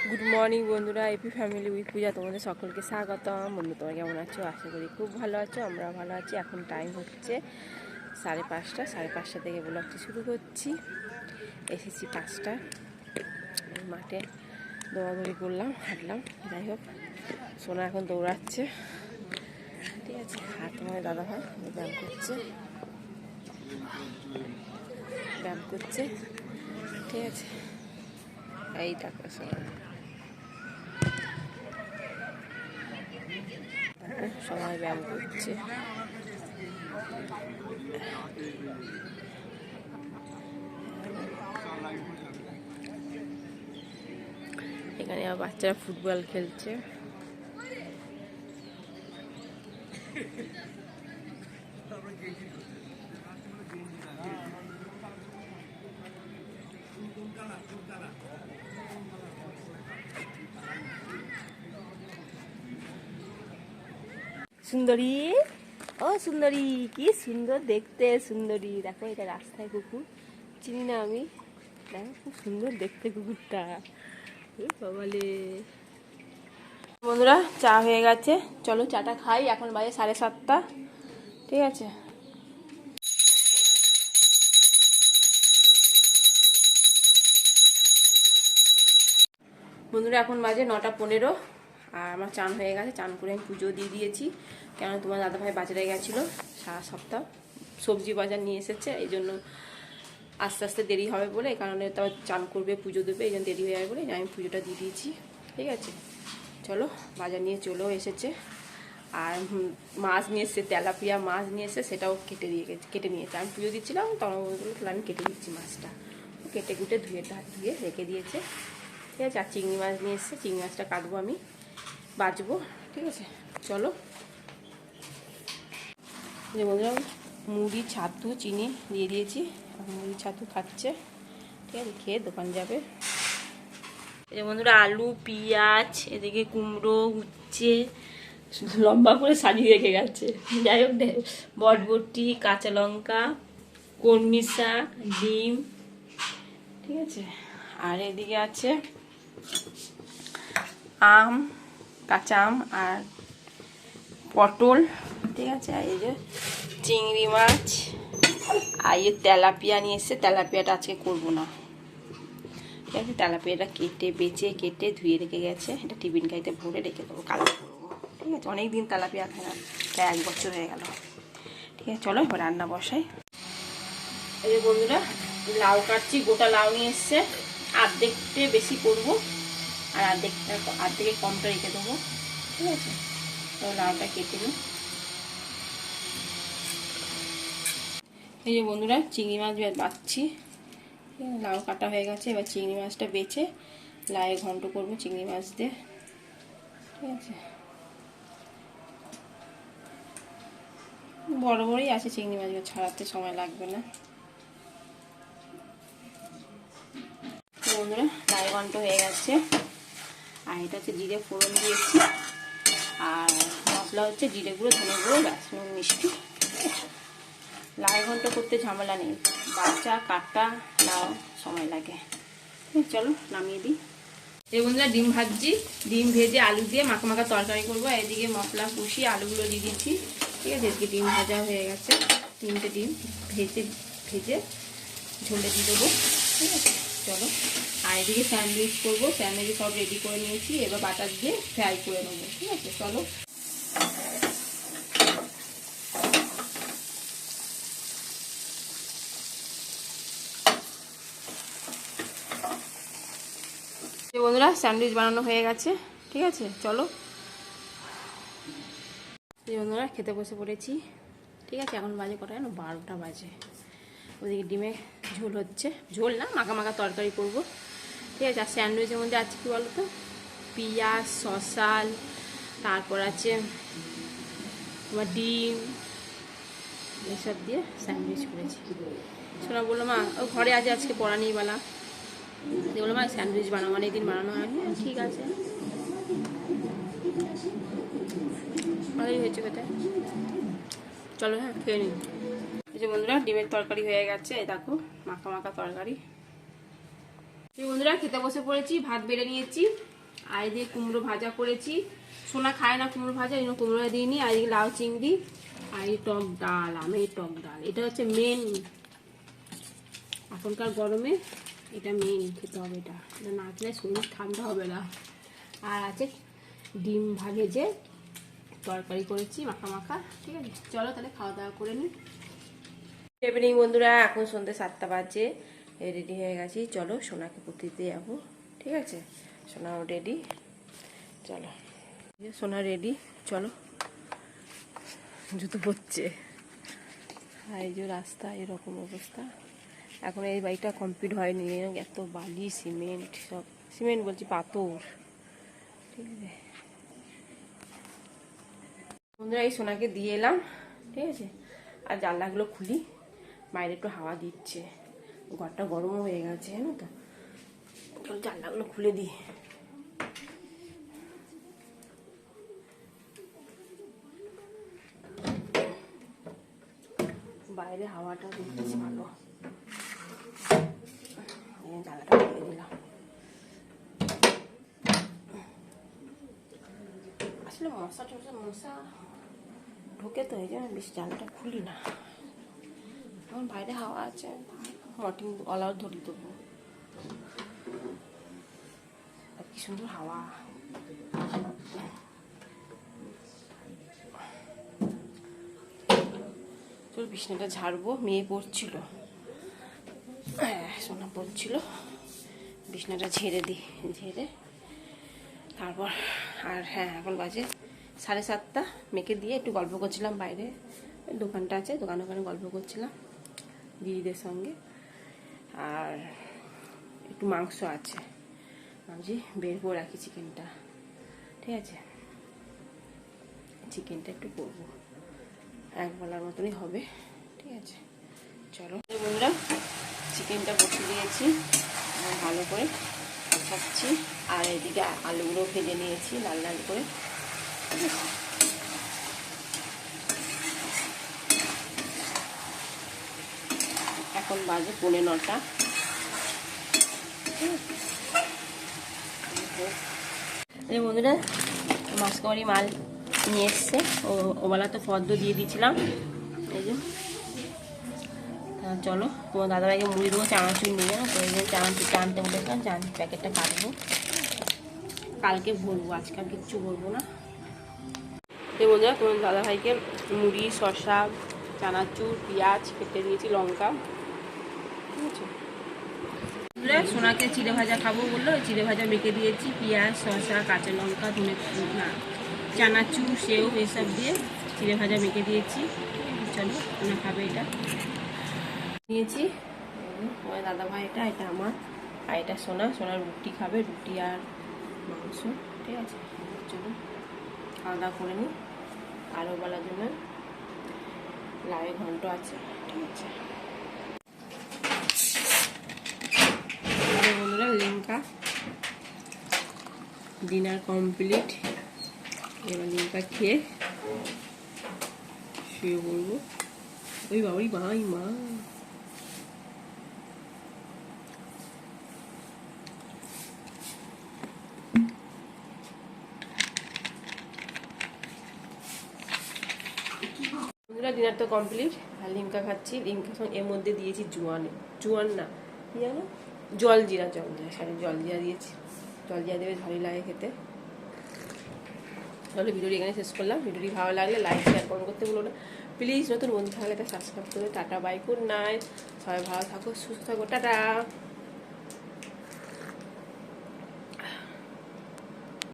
Good morning বন্ধুরা, AP family with পূজা তোমাদের সকলকে স্বাগতম। বন্ধু তোমরা কেমন আছো? আশা করি খুব ভালো আছো। আমরা ভালো আছি। এখন টাইম হচ্ছে 5:30। 5:30 থেকে ব্লগটি শুরু করছি। এসেছি 5টা, মাঠে দৌড়াদৌড়ি করলাম, হাঁটলাম। যাই হোক, সোনা এখন দৌড়াচ্ছে, ঠিক আছে। আর তোমাদের দাদাভাই ব্যায়াম করছে, ঠিক আছে। এই দেখো সোনা সবাই ব্যায়াম করছে। এখানে আবার বাচ্চারা ফুটবল খেলছে। সুন্দরী, ও সুন্দরী, কি সুন্দর দেখতে সুন্দরী। দেখো, এটা রাস্তায় কুকুর, চিনি না আমি। দেখো খুব সুন্দর দেখতে কুকুরটা। বাবালে বন্ধুরা, চা হয়ে গেছে, চলো চাটা খাই। এখন বাজে 7:30, ঠিক আছে। বন্ধুরা, এখন বাজে 9:15, আর আমার চান হয়ে গেছে। চান করে আমি পুজো দিয়ে দিয়েছি। কেন, তোমার দাদাভাই বাজারে গেছিলো সারা সপ্তাহ, সবজি বাজার নিয়ে এসেছে। এই জন্য আস্তে আস্তে দেরি হবে বলে, এই কারণে তো চান করবে, পুজো দেবে, এই জন্য দেরি হয়ে যাবে বলে আমি পুজোটা দিয়ে দিয়েছি, ঠিক আছে। চলো, বাজার নিয়ে চলেও এসেছে। আর মাছ নিয়ে এসছে, তেলাপিয়া মাছ নিয়ে এসে, সেটাও কেটে নিয়েছে। আমি পুজো দিচ্ছিলাম, তখন বললো তাহলে আমি কেটে দিচ্ছি মাছটা। কেটে কুটে ধুয়ে রেখে দিয়েছে, ঠিক আছে। আর চিংড়ি মাছ নিয়ে এসছে, চিংড়ি মাছটা কাটবো, আমি বাছবো, ঠিক আছে। চলো, যে বন্ধুরা, মুড়ি ছাতু চিনি দিয়ে দিয়েছি, মুড়ি ছাতু খাচ্ছে, ঠিক আছে। খেয়ে দোকান যাবে। এই যে বন্ধুরা, আলু পেঁয়াজ, এদিকে কুমড়ো উচ্ছে লম্বা করে সাজিয়ে রেখে গেছে। যাই হোক, বটবটি, কাঁচা লঙ্কা, কলমি শাক, ডিম, ঠিক আছে। আর এদিকে আছে আম, কাঁচা আম আর পটল, ঠিক আছে। আর এই যে চিংড়ি মাছ, আর এই তেলাপিয়া নিয়ে এসছে। তেলাপিয়াটা আজকে করবো না, ঠিক আছে। তেলাপিয়াটা কেটে ধুয়ে রেখে গেছে। এটা টিফিন খাইতে ভরে রেখে দেবো, কালো করবো, ঠিক আছে। অনেকদিন তেলাপিয়া খাই না, প্রায় 1 বছর হয়ে গেল, ঠিক আছে। চলো এবার রান্না বসাই। এই যে বন্ধুরা, লাউ কাটছি, গোটা লাউ নিয়ে এসছে। অর্ধেকটা বেশি করবো, আর অর্ধেকের কমটা রেখে দেবো, ঠিক আছে। তো লাউটা কেটে নিই। এই যে বন্ধুরা, চিংড়ি মাছ বাছছি। লাউ কাটা হয়ে গেছে, এবার চিংড়ি মাছটা বেছে লাউয়ে ঘন্ট করবো চিংড়ি মাছ দিয়ে, ঠিক আছে। বড় বড়ই আছে চিংড়ি মাছগুলো, ছাড়াতে সময় লাগবে না। বন্ধুরা, লাউয়ে ঘন্ট হয়ে গেছে। আর এটা হচ্ছে জিরে ফোড়ন দিয়েছি, আর মশলা হচ্ছে জিরে গুঁড়ো, ধনে গুঁড়ো, ব্যাস, নুন মিষ্টি। লাউ ঘন্ট করতে ঝামেলা নেই, বাচ্চা কাটা লাউ সময় লাগে। চলো নামিয়ে দিই। এই বন্ধুরা, ডিম ভাজছি, ডিম ভেজে আলু দিয়ে মাখা মাখা তরকারি করবো। এদিকে মশলা কষিয়ে আলুগুলো দিয়ে দিচ্ছি, ঠিক আছে। এদিকে ডিম ভাজা হয়ে গেছে, 3টে ডিম ভেজে ঝোলে দিয়ে দেবো, ঠিক আছে। চলো, আর এদিকে স্যান্ডউইচ করবো। স্যান্ডউইচ সব রেডি করে নিয়েছি, এবার বাটার দিয়ে ফ্রাই করে নেবো, ঠিক আছে। চলো, বন্ধুরা, স্যান্ডউইচ বানানো হয়ে গেছে, ঠিক আছে। চলো বন্ধুরা, খেতে বসে পড়েছি, ঠিক আছে। এখন বাজে কটা জানো? 12টা বাজে। ওদিকে ডিমে ঝোল হচ্ছে, ঝোল না, মাখা মাখা তরকারি করবো, ঠিক আছে। আর স্যান্ডউইচের মধ্যে আছে কি বলো তো, পেঁয়াজ, শসা, তারপর আছে তোমার ডিম, এসব দিয়ে স্যান্ডউইচ করেছি। শোনা বললো, মা ও ঘরে আছে, আজকে পড়া নেই বেলা, বললো মা স্যান্ডউইচ বানাও, অনেকদিন বানানো হয়নি। ঠিক আছে, ভালোই হয়েছে খেতে। চলো, হ্যাঁ, খেয়ে নিই। এই যে বন্ধুরা, ডিমের তরকারি হয়ে গেছে, এই দেখো, মাখা মাখা তরকারি। এই বন্ধুরা, খেতে বসে পড়েছি, ভাত বেড়ে নিয়েছি, আর দিয়ে কুমড়ো ভাজা করেছি। সোনা খায় না কুমড়ো ভাজা, এই কুমড়ো দিইনি। আর এই লাউ চিংড়ি, আর এই টক ডাল, আমের টক ডাল। এটা হচ্ছে মেন, এখনকার গরমে এটা মেন খেতে হবে। এটা না খেলে শরীর ঠান্ডা হবে না। আর আছে ডিম ভেজে তরকারি করেছি মাখা মাখা। ঠিক আছে, চলো তাহলে খাওয়া দাওয়া করে নিই। ইভিনিং বন্ধুরা, এখন সন্ধ্যে 7টা বাজে, রেডি হয়ে গেছি। চলো সোনাকে পড়তে দিতে যাবো। ঠিক আছে, সোনাও রেডি, চলো। সোনা রেডি, চলো। জুতো পড়ছে। আর এই যে রাস্তা, এরকম অবস্থা। এখন এই বাড়িটা কমপ্লিট হয়নি, এত বালি সিমেন্ট, সব সিমেন্ট বলছি, পাথর। ঠিক আছে বন্ধুরা, এই সোনাকে দিয়ে এলাম। ঠিক আছে, আর জানলাগুলো খুলি, বাইরে একটু হাওয়া দিচ্ছে, ঘরটা গরমও হয়ে গেছে, জানো তো। জানলাগুলো খুলে দিই। বাইরে হাওয়াটা দিচ্ছে ভালো, জানলাটা খুলে দিলাম। আসলে মশা ঢোকে তো, এই জন্য বেশি জানলাটা খুলি না। এখন বাইরে হাওয়া আছে, মর্টিন অলাও ধরি দেবো। কি সুন্দর হাওয়া। চল বিছানাটা ঝাড়বো, মেয়ে পড়ছিল, হ্যাঁ সোনা পড়ছিল, বিছানাটা ঝেড়ে দিই, ঝেড়ে তারপর। আর হ্যাঁ, এখন বাজে 7:30। মেয়েকে দিয়ে একটু গল্প করছিলাম বাইরে, দোকানটা আছে, দোকানে গল্প করছিলাম দিদিদের সঙ্গে। আর একটু মাংস আছে, ভাবছি বের করে রাখি চিকেনটা। ঠিক আছে, চিকেনটা একটু করবো, এক বেলার মতনই হবে। ঠিক আছে, চলো বন্ধুরা, চিকেনটা বসিয়ে দিয়েছি, ভালো করে কষাচ্ছি। আর এদিকে আলুগুলো ভেজে নিয়েছি লাল লাল করে। ঠিক আছে, এখন বাজে 9:45। এই বন্ধুরা, মাসকাবারি মাল নিয়ে এসছে, ওবেলা তো ফর্দ দিয়ে দিয়েছিলাম। এই যে চলো, তোমার দাদাভাইকে মুড়ি দেবো, চানাচুর নিয়ে যাও, তো এই জন্য চানাচুরটা আনতে বলেছিলাম, প্যাকেটটা কাটবো, কালকে ভরবো, আজকাল কিচ্ছু ভরবো না। এই বন্ধুরা, তোমার দাদাভাইকে মুড়ি, শসা, চানাচুর, পেঁয়াজ কেটে দিয়েছি, লঙ্কা। ঠিক আছে, সোনাকে চিড়ে ভাজা খাবো বললো, চিড়ে ভাজা মেখে দিয়েছি, পেঁয়াজ, শসা, কাঁচা লঙ্কা, ধনে না চানাচুর, সেও এসব দিয়ে চিড়ে ভাজা মেখে দিয়েছি। চলো, সোনা খাবে এটা। নিয়েছি তোমার দাদা ভাই, এটা আমার, আর এটা সোনার রুটি খাবে, রুটি আর মাংস। ঠিক আছে, চলো খাওয়া দাওয়া করে নিই। আরও বলার জন্য লাউয়ের ঘন্ট আছে। ঠিক আছে বন্ধুরা, লিঙ্কা ডিনার কমপ্লিট। এবার লিঙ্কা খেয়ে শুয়ে বলবো। ওই বাবাই ভাই মা, ডিনার তো কমপ্লিট। আর লিমকা খাচ্ছি, লিমকা এর মধ্যে দিয়েছি জোয়ান না কি জানো, জলজিরা জলজিরা দিয়েছি। জলজিরা দেবে, ভালোই লাগে খেতে। তাহলে ভিডিওটি এখানে শেষ করলাম। ভিডিওটি ভালো লাগলে লাইক শেয়ার কমেন্ট করতে ভুলো না প্লিজ। নতুন বন্ধু থাকলে এটা সাবস্ক্রাইব করে। টাটা, বাই, গুড নাইট, সবাই ভালো থাকো, সুস্থ থাকো, টাটা।